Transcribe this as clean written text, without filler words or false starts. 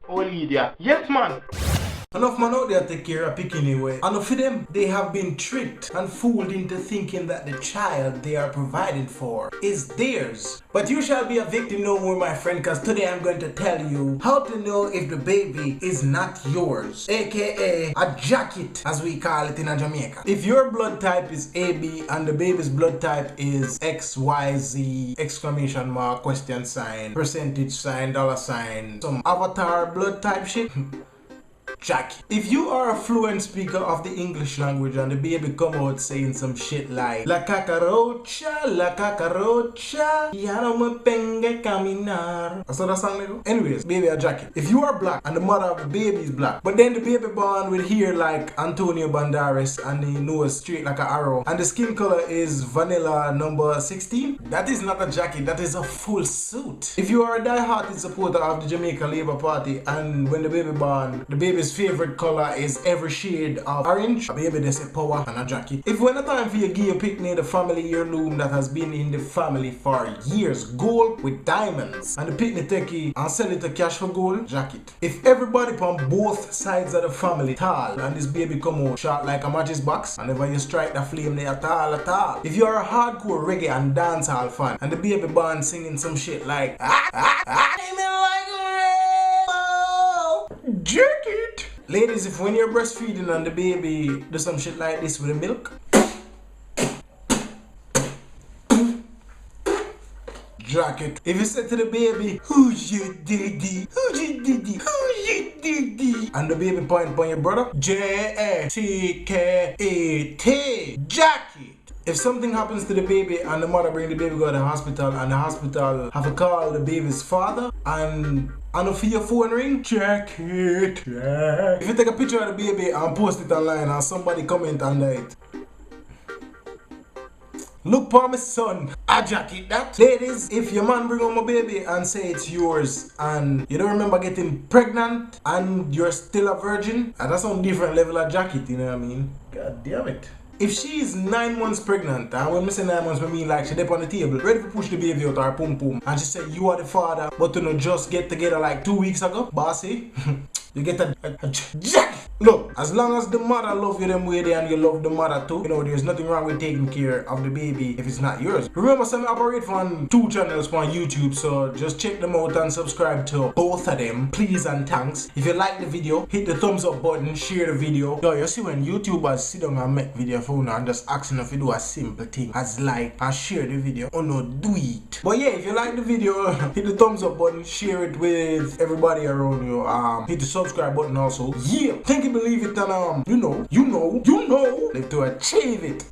Oh, Lydia. Yes, man. Enough man out there take care of picking anyway. And for them, they have been tricked and fooled into thinking that the child they are provided for is theirs. But you shall be a victim no more, my friend, because today I'm going to tell you how to know if the baby is not yours, aka a jacket as we call it in Jamaica. If your blood type is AB and the baby's blood type is XYZ, exclamation mark, question sign, percentage sign, dollar sign, some avatar blood type shit, Jack. If you are a fluent speaker of the English language and the baby come out saying some shit like La cacarocha, ya no me penge caminar. That's how that song go? Anyways, baby a jacket. If you are black and the mother of the baby is black, but then the baby born with hair like Antonio Banderas and the nose straight like an arrow and the skin color is vanilla number 16, that is not a jacket, that is a full suit. If you are a die-hearted supporter of the Jamaica Labour Party and when the baby born, the baby's favorite color is every shade of orange, a baby they say power and a jacket. If when the time for you give your picnic the family heirloom that has been in the family for years, gold with diamonds, and the picnic take it and sell it to cash for gold, jacket. If everybody from both sides of the family tall and this baby come out short like a matches box, and never you strike the flame they at all. If you are a hardcore reggae and dancehall fan and the baby born singing some shit like jacket. Ladies, if when you're breastfeeding and the baby do some shit like this with the milk, jacket. If you say to the baby, who's your daddy? Who's your daddy? Who's your daddy? And the baby point upon your brother, Jacket. Jacket. If something happens to the baby and the mother bring the baby go to the hospital and the hospital have to call the baby's father and for your phone ring, check it. If you take a picture of the baby and post it online and somebody comment under it, look for my son, I jacket that. Ladies, if your man bring home a baby and say it's yours and you don't remember getting pregnant and you're still a virgin, that's on different level of jacket, you know what I mean? God damn it. If she is 9 months pregnant, and when I say 9 months, I mean like she dip on the table, ready to push the baby out her pum pum, and she said you are the father, but you know just get together like 2 weeks ago, bossy, you get a jack. Look, as long as the mother love you them way there and you love the mother too, you know there's nothing wrong with taking care of the baby if it's not yours. Remember, some operate on 2 channels on YouTube, so just check them out and subscribe to both of them, please and thanks. If you like the video, hit the thumbs up button, share the video. Yo, you see when YouTubers sit down and make video for you and just asking if you do a simple thing as like and share the video, or no, do it. But yeah, if you like the video, hit the thumbs up button, share it with everybody around you, hit the subscribe button also. Yeah, think you believe it, and you know, live to achieve it.